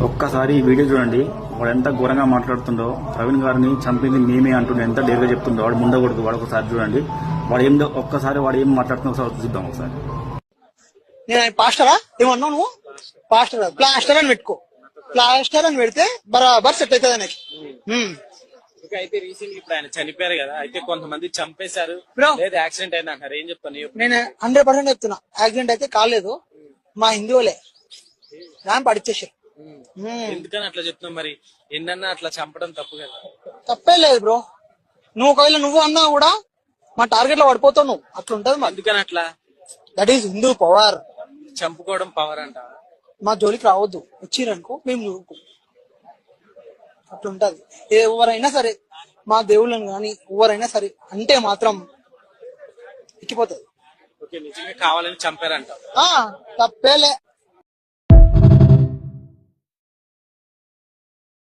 ఒక్కసారి ఈ వీడియో చూడండి. వాడు ఎంత ఘోరంగా మాట్లాడుతుండో. ప్రవీణ్ గారిని చంపింది మేమే అంటుండే ఎంత డేర్గా చెప్తుండో. వాడు ముందగొడుకు. వాడు ఒకసారి చూడండి. వాడు ఏం ఒక్కసారి వాడు ఏం మాట్లాడుతుందో ఒకసారి చూద్దాం ఒకసారి. నేను పాస్టరా ఏమన్నావు నువ్వు? పాస్టర్ ప్లాస్టర్ అని పెట్టుకో. ప్లాస్టర్ అని పెడితే బరాబర్ సెట్ అవుతుంది ఆయనకి. అయితే రీసెంట్లీ ఇప్పుడు ఆయన చనిపోయారు కదా, అయితే కొంతమంది చంపేశారు లేదా యాక్సిడెంట్ అయింది అంటారు, ఏం చెప్తాను? నేను 100% చెప్తున్నా, యాక్సిడెంట్ అయితే కాలేదు. మా హిందువులే దాన్ని పడిచేసారు. ఎందుకని అట్లా చెప్తున్నావు? మరి ఎన్నన్నా అట్లా చంపడం తప్పు కదా? తప్పే లేదు బ్రో. నువ్వు ఒకవేళ నువ్వు అన్నా కూడా మా టార్గెట్ లో పడిపోతావు నువ్వు. అట్లా ఉంటది. ఎందుకని అట్లా? That is Hindu power. చంపుకోవడం పవర్ అంట. మా జోలికి రావద్దు. వచ్చిరనుకో మేము చూడుకో. అట్లుంటది. ఎవరైనా సరే, మా దేవుళ్ళని గాని ఎవరైనా సరే అంటే మాత్రం ఎక్కిపోతుంది. ఓకే, నిజంగా కావాలని చంపారంట. తప్పేలే.